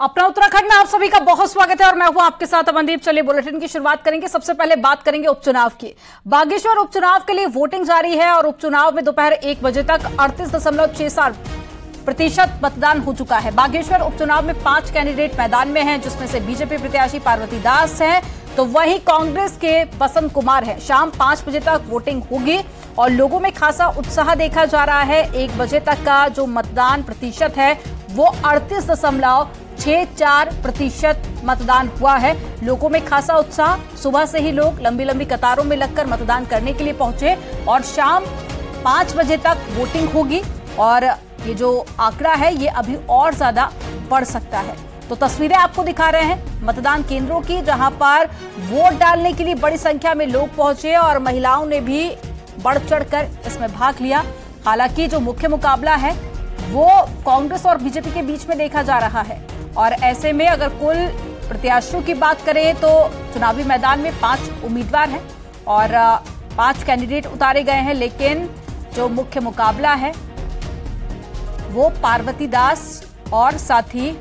अपना उत्तराखंड में आप सभी का बहुत स्वागत है और मैं हूं आपके साथ अमनदीप। चलिए बुलेटिन की शुरुआत करेंगे। सबसे पहले बात करेंगे उपचुनाव की। बागेश्वर उपचुनाव के लिए वोटिंग जारी है और उपचुनाव में दोपहर 1 बजे तक 38.67% मतदान हो चुका है। बागेश्वर उपचुनाव में 5 कैंडिडेट मैदान में हैं, जिसमें से बीजेपी प्रत्याशी पार्वती दास हैं, तो वहीं कांग्रेस के बसंत कुमार हैं। शाम 5 बजे तक वोटिंग होगी और लोगों में खासा उत्साह देखा जा रहा है। 1 बजे तक का जो मतदान प्रतिशत है वो 38.64% मतदान हुआ है। लोगों में खासा उत्साह, सुबह से ही लोग लंबी लंबी कतारों में लगकर मतदान करने के लिए पहुंचे और शाम 5 बजे तक वोटिंग होगी और ये जो आंकड़ा है ये अभी और ज्यादा बढ़ सकता है। तो तस्वीरें आपको दिखा रहे हैं मतदान केंद्रों की, जहां पर वोट डालने के लिए बड़ी संख्या में लोग पहुंचे और महिलाओं ने भी बढ़ चढ़कर इसमें भाग लिया। हालांकि जो मुख्य मुकाबला है वो कांग्रेस और बीजेपी के बीच में देखा जा रहा है और ऐसे में अगर कुल प्रत्याशियों की बात करें तो चुनावी मैदान में 5 उम्मीदवार हैं और 5 कैंडिडेट उतारे गए हैं, लेकिन जो मुख्य मुकाबला है वो पार्वती दास और साथ ही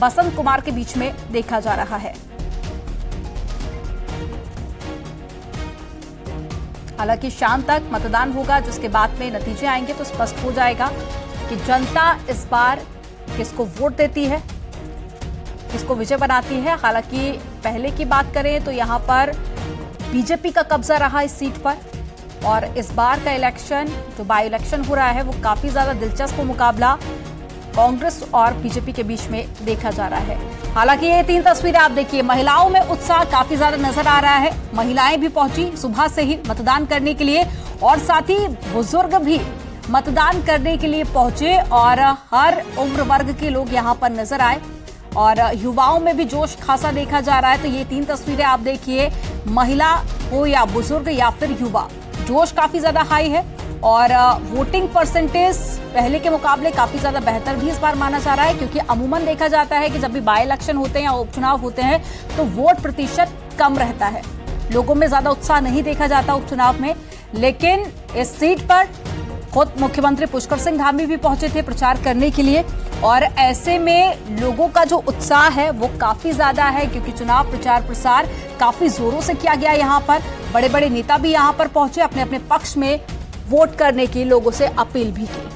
बसंत कुमार के बीच में देखा जा रहा है। हालांकि शाम तक मतदान होगा, जिसके बाद में नतीजे आएंगे तो स्पष्ट हो जाएगा कि जनता इस बार किसको वोट देती है, किसको विजय बनाती है। हालांकि पहले की बात करें तो यहां पर बीजेपी का कब्जा रहा इस सीट पर और इस बार का इलेक्शन जो बाई इलेक्शन हो रहा है वो काफी ज्यादा दिलचस्प मुकाबला कांग्रेस और बीजेपी के बीच में देखा जा रहा है। हालांकि ये 3 तस्वीरें आप देखिए, महिलाओं में उत्साह काफी ज्यादा नजर आ रहा है। महिलाएं भी पहुंची सुबह से ही मतदान करने के लिए और साथ ही बुजुर्ग भी मतदान करने के लिए पहुंचे और हर उम्र वर्ग के लोग यहां पर नजर आए और युवाओं में भी जोश खासा देखा जा रहा है। तो ये 3 तस्वीरें आप देखिए, महिला हो या बुजुर्ग या फिर युवा, जोश काफी ज्यादा हाई है और वोटिंग परसेंटेज पहले के मुकाबले काफी ज्यादा बेहतर भी इस बार माना जा रहा है, क्योंकि अमूमन देखा जाता है कि जब भी बाई इलेक्शन होते हैं या उपचुनाव होते हैं तो वोट प्रतिशत कम रहता है, लोगों में ज्यादा उत्साह नहीं देखा जाता उपचुनाव में। लेकिन इस सीट पर खुद मुख्यमंत्री पुष्कर सिंह धामी भी पहुंचे थे प्रचार करने के लिए और ऐसे में लोगों का जो उत्साह है वो काफी ज्यादा है, क्योंकि चुनाव प्रचार प्रसार काफी जोरों से किया गया। यहाँ पर बड़े बड़े नेता भी यहाँ पर पहुंचे, अपने अपने पक्ष में वोट करने की लोगों से अपील भी की।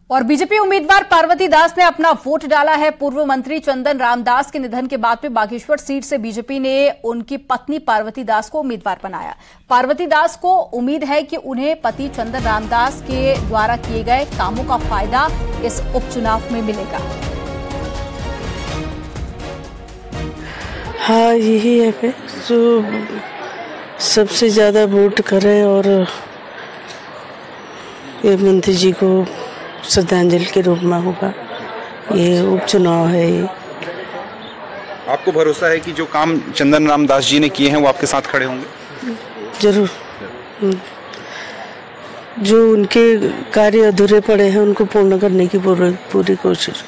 और बीजेपी उम्मीदवार पार्वती दास ने अपना वोट डाला है। पूर्व मंत्री चंदन रामदास के निधन के बाद में बागेश्वर सीट से बीजेपी ने उनकी पत्नी पार्वती दास को उम्मीदवार बनाया। पार्वती दास को उम्मीद है कि उन्हें पति चंदन रामदास के द्वारा किए गए कामों का फायदा इस उपचुनाव में मिलेगा। हाँ, यही है फिर जो सबसे ज्यादा वोट करे और ये मंत्री जी को श्रद्धांजलि के रूप में होगा। ये उपचुनाव है। ये आपको भरोसा है कि जो काम चंदन रामदास जी ने किए हैं वो आपके साथ खड़े होंगे? जरूर। जो उनके कार्य अधूरे पड़े हैं उनको पूर्ण करने की पूरी कोशिश।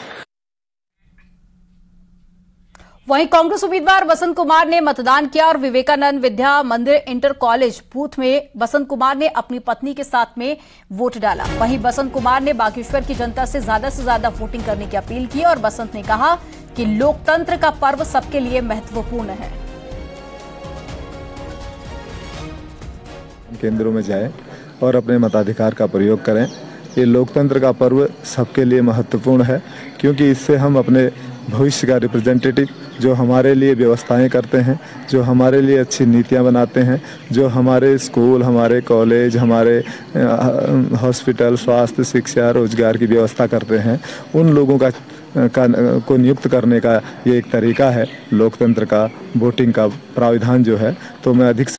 वहीं कांग्रेस उम्मीदवार बसंत कुमार ने मतदान किया और विवेकानंद विद्या मंदिर इंटर कॉलेज बूथ में बसंत कुमार ने अपनी पत्नी के साथ में वोट डाला। वहीं बसंत कुमार ने बागेश्वर की जनता से ज्यादा वोटिंग करने की अपील की और बसंत ने कहा कि लोकतंत्र का पर्व सबके लिए महत्वपूर्ण है। केंद्रों में जाएं और अपने मताधिकार का प्रयोग करें। ये लोकतंत्र का पर्व सबके लिए महत्वपूर्ण है, क्योंकि इससे हम अपने भविष्य का रिप्रेजेंटेटिव जो हमारे लिए व्यवस्थाएं करते हैं, जो हमारे लिए अच्छी नीतियां बनाते हैं, जो हमारे स्कूल, हमारे कॉलेज, हमारे हॉस्पिटल, स्वास्थ्य, शिक्षा, रोजगार की व्यवस्था करते हैं, उन लोगों को नियुक्त करने का ये एक तरीका है लोकतंत्र का, वोटिंग का प्राविधान जो है। तो मैं अधिक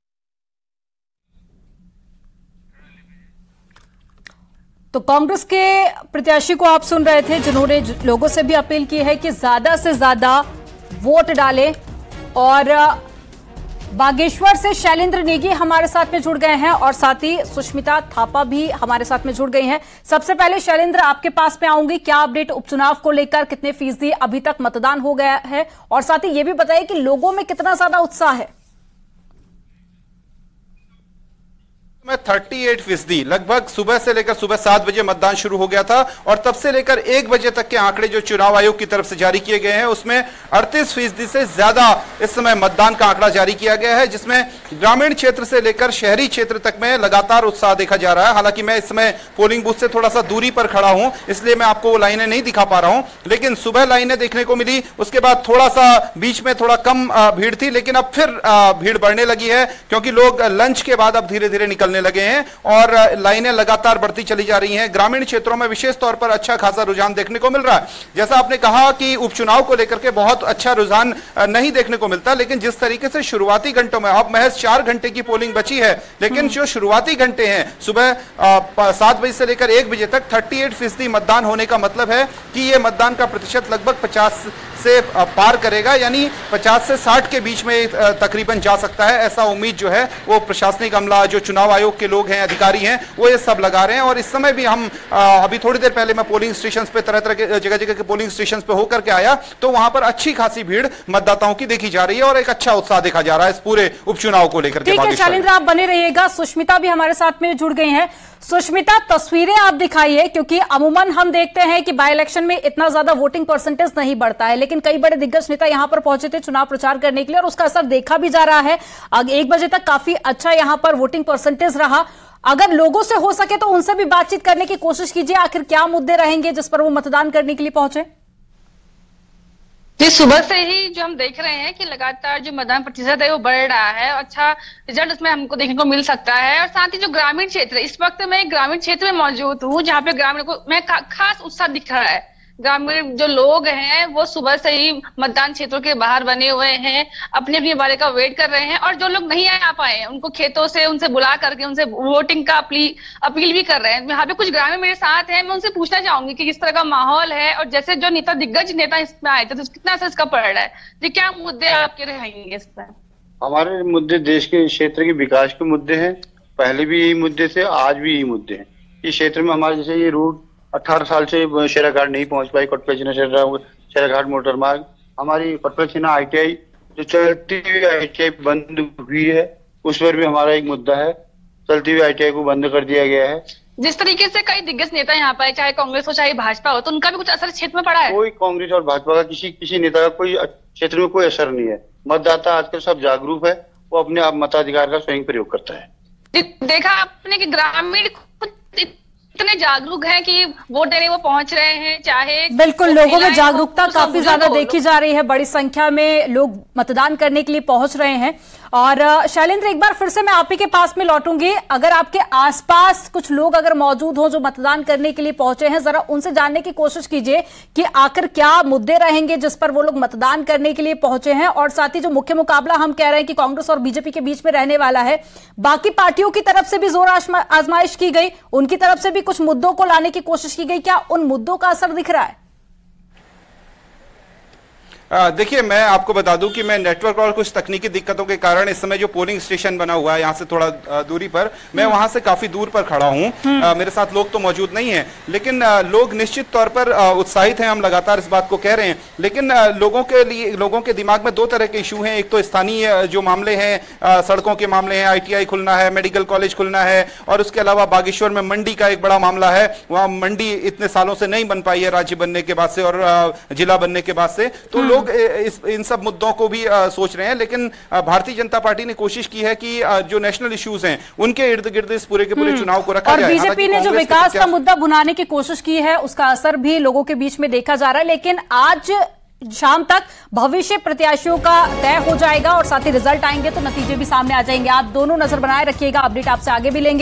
तो कांग्रेस के प्रत्याशी को आप सुन रहे थे, जिन्होंने लोगों से भी अपील की है कि ज्यादा से ज्यादा वोट डालें। और बागेश्वर से शैलेंद्र नेगी हमारे साथ में जुड़ गए हैं और साथ ही सुष्मिता थापा भी हमारे साथ में जुड़ गई हैं। सबसे पहले शैलेंद्र, आपके पास में आऊंगी, क्या अपडेट उपचुनाव को लेकर, कितने फीसदी अभी तक मतदान हो गया है और साथ ही ये भी बताइए कि लोगों में कितना ज्यादा उत्साह है। में 38% लगभग सुबह से लेकर सुबह 7 बजे मतदान शुरू हो गया था और तब से लेकर 1 बजे तक के आंकड़े जो चुनाव आयोग की तरफ से जारी किए गए हैं उसमें 38% से ज्यादा इस समय मतदान का आंकड़ा जारी किया गया है, जिसमें ग्रामीण क्षेत्र से लेकर शहरी क्षेत्र तक में लगातार उत्साह देखा जा रहा है। हालांकि मैं इस समय पोलिंग बूथ से थोड़ा सा दूरी पर खड़ा हूं, इसलिए मैं आपको वो लाइनें नहीं दिखा पा रहा हूं, लेकिन सुबह लाइनें देखने को मिली, उसके बाद थोड़ा सा बीच में थोड़ा कम भीड़ थी, लेकिन अब फिर भीड़ बढ़ने लगी है क्योंकि लोग लंच के बाद अब धीरे धीरे निकलने लगे हैं और लाइनें लगातार बढ़ती चली जा रही हैं। ग्रामीण क्षेत्रों में विशेष तौर पर अच्छा खासा रुझान देखने को मिल रहा है। जैसा आपने कहा कि उपचुनाव को लेकर के बहुत अच्छा रुझान नहीं देखने को मिलता, लेकिन जिस तरीके से शुरुआती घंटों में, अब महज 4 घंटे की पोलिंग बची है, लेकिन जो शुरुआती घंटे हैं सुबह 7 बजे से लेकर 1 बजे तक 38% मतदान होने का मतलब है कि यह मतदान का प्रतिशत लगभग 50 से पार करेगा, यानी 50 से 60 के बीच में तकरीबन जा सकता है। ऐसा उम्मीद जो है वो प्रशासनिक अमला, जो चुनाव आयोग के लोग हैं, अधिकारी हैं, वो ये सब लगा रहे हैं। और इस समय भी हम अभी थोड़ी देर पहले मैं पोलिंग स्टेशन पे तरह तरह के जगह जगह के पोलिंग स्टेशन पे होकर के आया, तो वहां पर अच्छी खासी भीड़ मतदाताओं की देखी जा रही है और एक अच्छा उत्साह देखा जा रहा है इस पूरे उपचुनाव को लेकर के। ठीक है शैलेंद्र, आप बने रहिएगा। सुष्मिता भी हमारे साथ में जुड़ गई हैं। सुष्मिता, तस्वीरें आप दिखाइए, क्योंकि अमूमन हम देखते हैं कि बाय इलेक्शन में इतना ज्यादा वोटिंग परसेंटेज नहीं बढ़ता है, लेकिन कई बड़े दिग्गज नेता यहां पर पहुंचे थे चुनाव प्रचार करने के लिए और उसका असर देखा भी जा रहा है। 1 बजे तक काफी अच्छा यहां पर वोटिंग परसेंटेज रहा। अगर लोगों से हो सके तो उनसे भी बातचीत करने की कोशिश कीजिए, आखिर क्या मुद्दे रहेंगे जिस पर वो मतदान करने के लिए पहुंचे। जी, सुबह से ही जो हम देख रहे हैं कि लगातार जो मतदान प्रतिशत है वो बढ़ रहा है, अच्छा रिजल्ट उसमें हमको देखने को मिल सकता है। और साथ ही जो ग्रामीण क्षेत्र, इस वक्त मैं ग्रामीण क्षेत्र में मौजूद हूँ जहाँ पे ग्रामीण को मैं खास उत्साह दिख रहा है। ग्रामीण जो लोग हैं वो सुबह से ही मतदान क्षेत्रों के बाहर बने हुए हैं, अपनी अपनी बारी का वेट कर रहे हैं। और जो लोग नहीं आ पाए उनको खेतों से उनसे बुला करके उनसे वोटिंग का अपील भी कर रहे हैं। यहाँ पे कुछ ग्रामीण मेरे साथ हैं, मैं उनसे पूछना चाहूंगी कि किस तरह का माहौल है और जैसे जो नेता दिग्गज नेता इसमें आए थे तो कितना असर इसका पड़ रहा है जी, क्या मुद्दे आपके रहेंगे इस पर? हमारे मुद्दे देश के क्षेत्र के विकास के मुद्दे हैं, पहले भी यही मुद्दे थे, आज भी यही मुद्दे हैं। इस क्षेत्र में हमारे जैसे ये रोड 18 साल से शेराघाट नहीं पहुंच पाई, कोटपे शेराघाट मोटर मार्ग, हमारी कोटपे ITI जो चलती हुई ITI बंद हुई है, उस पर भी हमारा एक मुद्दा है। चलती हुई ITI को बंद कर दिया गया है। जिस तरीके से कई दिग्गज नेता यहाँ पर, चाहे कांग्रेस हो चाहे भाजपा हो, तो उनका भी कुछ असर क्षेत्र में पड़ा है? कोई कांग्रेस और भाजपा का किसी नेता का कोई क्षेत्र में कोई असर नहीं है। मतदाता आजकल सब जागरूक है, वो अपने आप मताधिकार का स्वयं प्रयोग करता है। देखा आपने कि ग्रामीण इतने जागरूक हैं कि वोट देने वो पहुंच रहे हैं, चाहे बिल्कुल लोगों में जागरूकता काफी ज्यादा देखी जा रही है, बड़ी संख्या में लोग मतदान करने के लिए पहुंच रहे हैं। और शैलेंद्र, एक बार फिर से मैं आप ही के पास में लौटूंगी। अगर आपके आसपास कुछ लोग अगर मौजूद हो जो मतदान करने के लिए पहुंचे हैं, जरा उनसे जानने की कोशिश कीजिए कि आखिर क्या मुद्दे रहेंगे जिस पर वो लोग मतदान करने के लिए पहुंचे हैं। और साथ ही जो मुख्य मुकाबला हम कह रहे हैं कि कांग्रेस और बीजेपी के बीच में रहने वाला है, बाकी पार्टियों की तरफ से भी जोर आजमाइश की गई, उनकी तरफ से भी कुछ मुद्दों को लाने की कोशिश की गई, क्या उन मुद्दों का असर दिख रहा है? देखिए, मैं आपको बता दूं कि मैं नेटवर्क और कुछ तकनीकी दिक्कतों के कारण इस समय जो पोलिंग स्टेशन बना हुआ है यहाँ से थोड़ा दूरी पर, मैं वहां से काफी दूर पर खड़ा हूं। मेरे साथ लोग तो मौजूद नहीं हैं, लेकिन लोग निश्चित तौर पर उत्साहित हैं, हम लगातार इस बात को कह रहे हैं। लेकिन लोगों के दिमाग में 2 तरह के इशू हैं। एक तो स्थानीय जो मामले हैं, सड़कों के मामले हैं, ITI खुलना है, मेडिकल कॉलेज खुलना है, और उसके अलावा बागेश्वर में मंडी का एक बड़ा मामला है। वहां मंडी इतने सालों से नहीं बन पाई है, राज्य बनने के बाद से और जिला बनने के बाद से, तो लोग इन सब मुद्दों को भी सोच रहे हैं। लेकिन भारतीय जनता पार्टी ने कोशिश की है कि जो नेशनल इश्यूज हैं उनके इर्द गिर्द इस पूरे के पूरे चुनाव को रखा जाए। बीजेपी ने जो विकास का मुद्दा भुनाने की कोशिश की है उसका असर भी लोगों के बीच में देखा जा रहा है। लेकिन आज शाम तक भविष्य प्रत्याशियों का तय हो जाएगा और साथ ही रिजल्ट आएंगे तो नतीजे भी सामने आ जाएंगे। आप दोनों नजर बनाए रखिएगा, अपडेट आपसे आगे भी लेंगे।